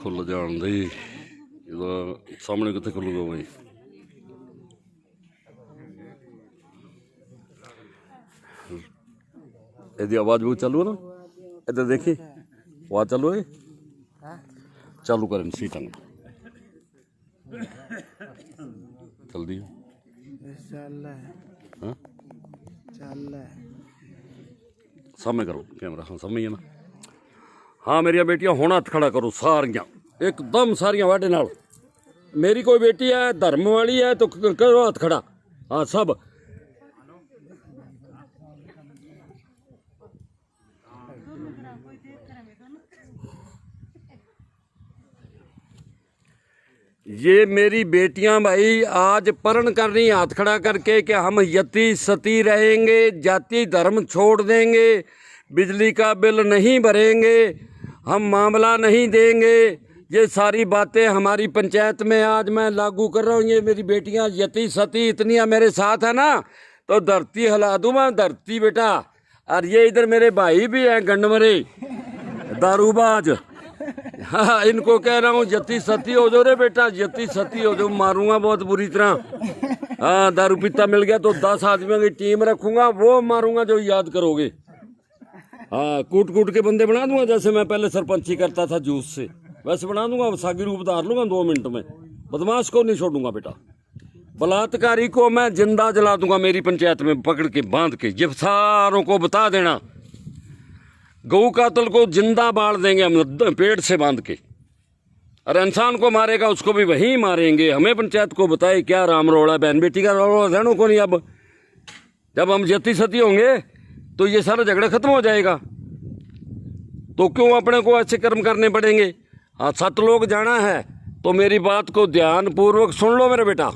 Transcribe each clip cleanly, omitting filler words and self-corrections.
खुल जान दे सामने कितने खुलूगा भाई। यदि आवाज बहुत चालू है ना, इधर देखी आवाज चालू है, चालू करें सीट जल्दी सामने करो कैमरा। हाँ सामने है ना। हाँ मेरिया बेटियां होना हथ खड़ा करो सारियां एकदम सारियां वाडे नाल। मेरी कोई बेटी है धर्म वाली है तो करो हथ खड़ा। हाँ सब ये मेरी बेटियां भाई आज प्रण कर रही हाथ खड़ा करके कि हम यति सती रहेंगे, जाति धर्म छोड़ देंगे, बिजली का बिल नहीं भरेंगे, हम मामला नहीं देंगे। ये सारी बातें हमारी पंचायत में आज मैं लागू कर रहा हूँ। ये मेरी बेटियां यति सती इतनी मेरे साथ है ना तो धरती हिला दूँ मैं, धरती बेटा। और ये इधर मेरे भाई भी हैं गंडमरे दारूबाज। हाँ इनको कह रहा हूँ यति सती हो जाओ रे बेटा, यति सती हो जाओ, मारूंगा बहुत बुरी तरह। हाँ दारू पीता मिल गया तो 10 आदमियों की टीम रखूंगा, वो मारूंगा जो याद करोगे। हाँ कूट कूट के बंदे बना दूंगा, जैसे मैं पहले सरपंची करता था जूस से वैसे बना दूंगा, सागी रूप धार लूंगा 2 मिनट में। बदमाश को नहीं छोड़ूंगा बेटा, बलात्कारी को मैं जिंदा जला दूंगा मेरी पंचायत में पकड़ के बांध के। ये सारों को बता देना, गऊ कातल को जिंदा बाढ़ देंगे हम पेड़ से बांध के, और इंसान को मारेगा उसको भी वहीं मारेंगे। हमें पंचायत को बताए क्या राम रोड़ा, बहन बेटी का रोड़ा ध्यानों को नहीं। अब जब हम यति सती होंगे तो ये सारा झगड़ा खत्म हो जाएगा, तो क्यों अपने को ऐसे कर्म करने पड़ेंगे। हाँ 7 लोग जाना है तो मेरी बात को ध्यान पूर्वक सुन लो मेरे बेटा।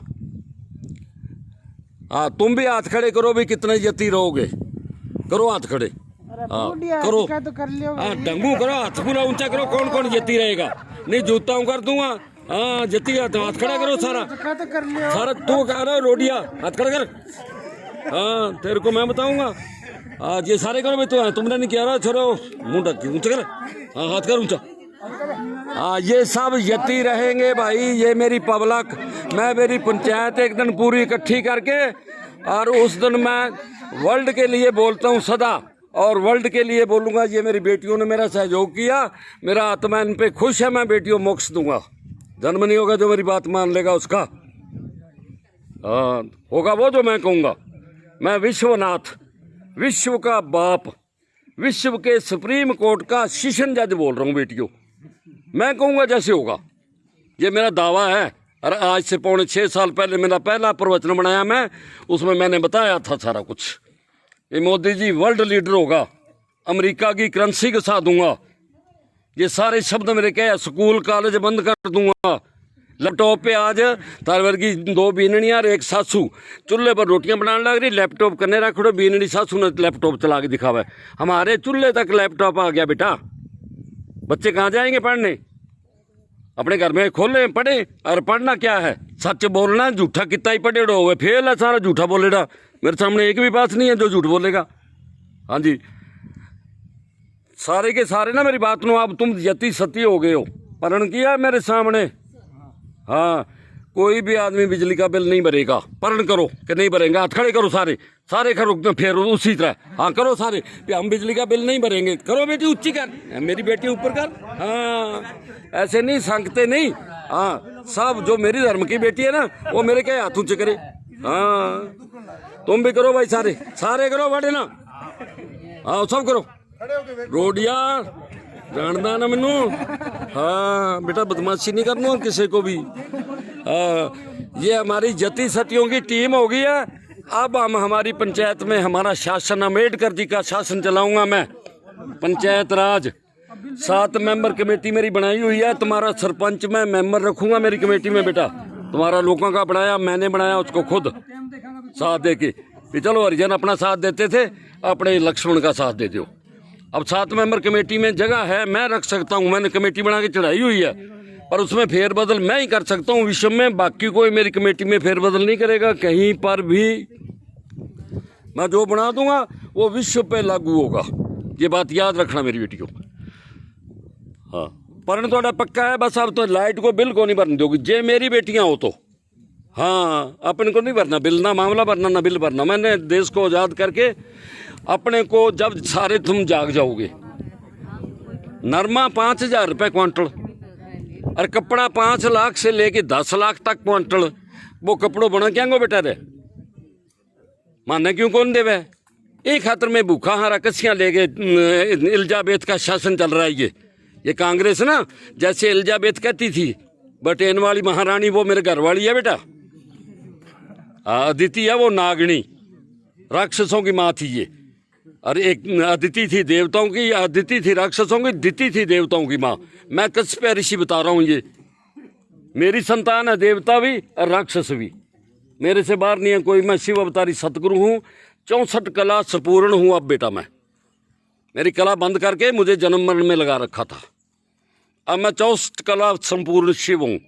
हाँ तुम भी हाथ खड़े करो भी, कितने यति रहोगे, करो हाथ खड़े। हाँ करो, हाँ डंगू करो, हाथ पूरा ऊंचा करो। कौन कौन यति रहेगा, नहीं जूता कर दूंगा। हाँ यति हाथ खड़ा करो सारा सारा। तू कह रहा रोडिया हाथ खड़ा कर। हाँ तेरे को मैं बताऊंगा। आज ये सारे करो भाई, तो तुमने नहीं किया रहा छोरो, मुंह ढक ऊंचा कर। हाँ हाथ कर ऊंचा। हाँ ये सब यति रहेंगे भाई, ये मेरी पब्लिक, मैं मेरी पंचायत एक दिन पूरी इकट्ठी करके, और उस दिन मैं वर्ल्ड के लिए बोलता हूँ सदा, और वर्ल्ड के लिए बोलूंगा। ये मेरी बेटियों ने मेरा सहयोग किया, मेरा आत्मा इन पे खुश है, मैं बेटियों मोक्ष दूंगा। जन्म नहीं होगा जो मेरी बात मान लेगा उसका, होगा वो जो मैं कहूँगा। मैं विश्वनाथ, विश्व का बाप, विश्व के सुप्रीम कोर्ट का सेशन जज बोल रहा हूँ बेटियों। मैं कहूँगा जैसे होगा, ये मेरा दावा है। और आज से 6.25 साल पहले मेरा पहला प्रवचन बनाया मैं, उसमें मैंने बताया था सारा कुछ। ये मोदी जी वर्ल्ड लीडर होगा, अमेरिका की करेंसी घसा दूंगा, ये सारे शब्द मेरे कहे। स्कूल कॉलेज बंद कर दूंगा। लैपटॉप पे आज तार वर्गी 2 बीननियां और 1 सासू चूल्हे पर रोटियां बनाने लग रही, लैपटॉप करने रखो। बीननी सासू ने लैपटॉप चला के दिखावा है, हमारे चूल्हे तक लैपटॉप आ गया बेटा। बच्चे कहाँ जाएंगे पढ़ने, अपने घर में खोले पढ़े। और पढ़ना क्या है, सच बोलना, झूठा कितना ही पढ़े हो फेल है सारा, झूठा बोलेगा। मेरे सामने एक भी बात नहीं है जो झूठ बोलेगा। हाँ जी सारे के सारे ना मेरी बात नो, अब तुम यति सती हो गए हो, प्रण किया मेरे सामने। हाँ कोई भी आदमी बिजली का बिल नहीं भरेगा, प्रण करो कि नहीं भरेंगे, हाथ खड़े करो सारे सारे करो फिर उसी तरह। हाँ करो सारे, हम बिजली का बिल नहीं भरेंगे। करो बेटी ऊंची कर, मेरी बेटी ऊपर कर। हाँ ऐसे नहीं संगते नहीं। हाँ सब जो मेरी धर्म की बेटी है ना वो मेरे क्या हाथ ऊंचे करे। हाँ तुम भी करो भाई, सारे सारे करो बड़े ना। हाँ सब करो। रोडिया जानदा ना मैनू। हाँ बेटा बदमाशी नहीं करना किसी को भी। ये हमारी यति सतियों की टीम हो गई है। अब हम हमारी पंचायत में हमारा शासन, अम्बेडकर जी का शासन चलाऊंगा मैं। पंचायत राज 7 मेंबर कमेटी मेरी बनाई हुई है। तुम्हारा सरपंच मैं मेंबर रखूंगा मेरी कमेटी में बेटा। तुम्हारा लोगों का बनाया, मैंने बनाया उसको खुद साथ दे के। चलो हरिजन अपना साथ देते थे, अपने लक्ष्मण का साथ दे दो। अब 7 मेंबर कमेटी में जगह है, मैं रख सकता हूँ, मैंने कमेटी बना के चढ़ाई हुई है, पर उसमें फेरबदल मैं ही कर सकता हूँ विश्व में। बाकी कोई मेरी कमेटी में फेरबदल नहीं करेगा कहीं पर भी। मैं जो बना दूंगा वो विश्व पे लागू होगा, ये बात याद रखना मेरी बेटी को। हाँ परण थोड़ा पक्का है, बस अब तो लाइट को बिल को नहीं भरने दोगी। जे मेरी बेटियां हो तो हाँ, अपन को नहीं भरना बिल, ना मामला भरना ना बिल भरना। मैंने देश को आज़ाद करके अपने को, जब सारे तुम जाग जाओगे, नरमा 5,000 रुपये क्वांटल और कपड़ा 5 लाख से लेके 10 लाख तक क्वांटल, वो कपड़ों बना क्या गो बेटा रे, माने क्यों कौन देवे? एक खातर में भूखा हारा कसियां ले गए। एलिजाबेथ का शासन चल रहा है ये कांग्रेस ना, जैसे एलिजाबेथ कहती थी ब्रिटेन वाली महारानी, वो मेरे घर वाली है बेटा। अदिति है वो नागनी, राक्षसों की माँ थी ये। और एक अदिति थी देवताओं की, अदिति थी राक्षसों की, दिति थी देवताओं की माँ। मैं कश्यप ऋषि बता रहा हूँ, ये मेरी संतान है, देवता भी और राक्षस भी, मेरे से बाहर नहीं है कोई। मैं शिव अवतारी सतगुरु हूँ, 64 कला संपूर्ण हूँ। अब बेटा मैं, मेरी कला बंद करके मुझे जन्म मरण में लगा रखा था। अब मैं 64 कला संपूर्ण शिव हूँ,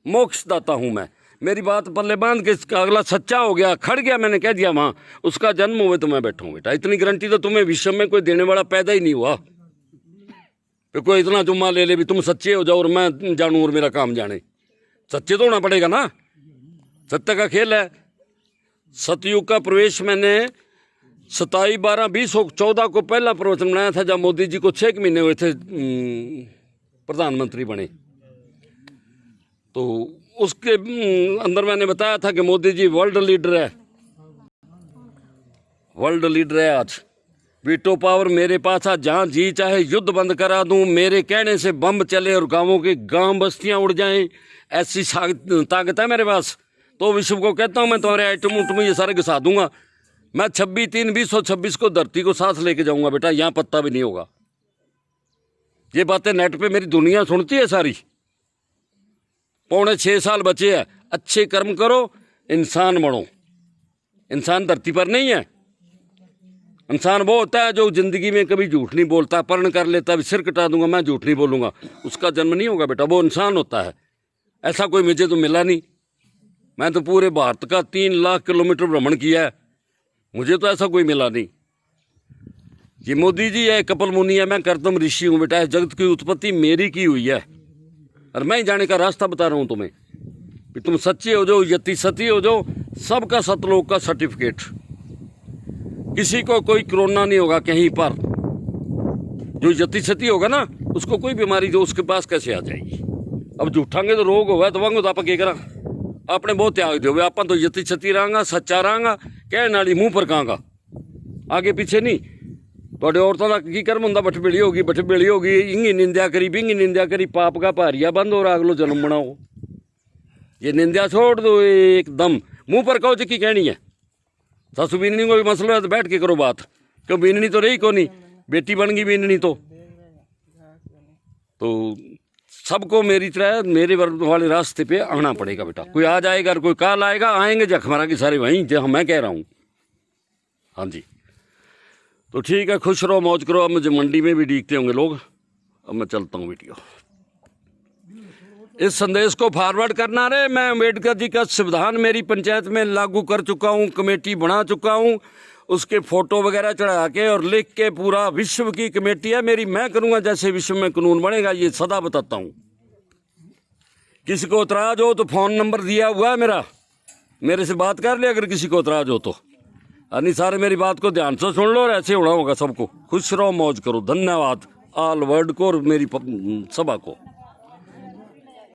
मोक्षदाता हूँ मैं। मेरी बात पल्ले बांध के, इसका अगला सच्चा हो गया, खड़ गया, मैंने कह दिया वहाँ उसका जन्म हुए तो मैं बैठूँ बेटा। इतनी गारंटी तो तुम्हें विश्व में कोई देने वाला पैदा ही नहीं हुआ। तो कोई इतना जुम्मा ले ले भी तुम सच्चे हो जाओ और मैं जानूँ और मेरा काम जाने। सच्चे तो होना पड़ेगा ना, सत्य का खेल है। सतयुग का प्रवेश मैंने 27/12/2014 को पहला प्रवचन बनाया था, जब मोदी जी को 6 महीने हुए थे प्रधानमंत्री बने। तो उसके अंदर मैंने बताया था कि मोदी जी वर्ल्ड लीडर है, वर्ल्ड लीडर है आज। वीटो पावर मेरे पास है, जहां जी चाहे युद्ध बंद करा दूं। मेरे कहने से बम चले और गांवों के गांव बस्तियां उड़ जाएं, ऐसी ताकत है मेरे पास। तो विश्व को कहता हूं मैं तुम्हारे आइटम उटम ये सारे घिसा दूंगा। मैं 26/3/2026 को धरती को साथ लेके जाऊंगा बेटा, यहां पत्ता भी नहीं होगा। ये बातें नेट पे मेरी दुनिया सुनती है सारी। 6.25 साल बचे हैं, अच्छे कर्म करो, इंसान बनो। इंसान धरती पर नहीं है। इंसान वो होता है जो जिंदगी में कभी झूठ नहीं बोलता, पर्ण कर लेता, सिर कटा दूंगा मैं झूठ नहीं बोलूंगा, उसका जन्म नहीं होगा बेटा, वो इंसान होता है। ऐसा कोई मुझे तो मिला नहीं। मैं तो पूरे भारत का 3 लाख किलोमीटर भ्रमण किया है, मुझे तो ऐसा कोई मिला नहीं। ये मोदी जी है, कपिल मुनि है, मैं कर्दम ऋषि हूँ बेटा। जगत की उत्पत्ति मेरी की हुई है और मैं ही जाने का रास्ता बता रहा हूँ तुम्हें कि तुम सच्चे हो जाओ, यति सती हो जाओ। सबका सतलोक का सर्टिफिकेट, किसी को कोई कोरोना नहीं होगा कहीं पर। जो यति सती होगा ना, उसको कोई बीमारी जो उसके पास कैसे आ जाएगी। अब झूठांगे तो रोग होगा तो वांगो तो आप क्या करा, आपने बहुत त्याग दो। आप तो यति सती रहांगा, सच्चा रहांगा, कहने वाली मुंह पर कहांगा, आगे पीछे नहीं। थोड़े औरतों का की कर्म होंगे, बठबेड़ी होगी, इंगी निंदा करी, बिंगी निंदा करी, पाप का भारिया बंद हो रहा, अगलो जन्म बनाओ। ये निंदा छोड़ दो एकदम, मुंह पर कहो जी की कहनी है। सासू बीननी को भी मसला है तो बैठ के करो बात, क्यों बीननी तो रही को नहीं, बेटी बन गई बीननी तो सबको मेरी तरह मेरे वाले रास्ते पे आना पड़ेगा बेटा। कोई आ जाएगा और कोई काल आएगा, आएंगे जखमरा के सारे वहीं जहाँ मैं कह रहा हूँ। हाँ जी, तो ठीक है, खुश रहो, मौज करो। अब मुझे मंडी में भी डीकते होंगे लोग। अब मैं चलता हूँ वीडियो। इस संदेश को फॉरवर्ड करना रहे। मैं अम्बेडकर जी का संविधान मेरी पंचायत में लागू कर चुका हूँ, कमेटी बना चुका हूँ, उसके फोटो वगैरह चढ़ा के और लिख के, पूरा विश्व की कमेटी है मेरी, मैं करूँगा जैसे विश्व में कानून बनेगा, ये सदा बताता हूँ। किसी को इतराज हो तो फ़ोन नंबर दिया हुआ है मेरा, मेरे से बात कर ले अगर किसी को इतराज हो तो। नहीं सारे मेरी बात को ध्यान से सुन लो और ऐसे होना होगा सबको। खुश रहो, मौज करो। धन्यवाद ऑल वर्ल्ड को और मेरी सभा को।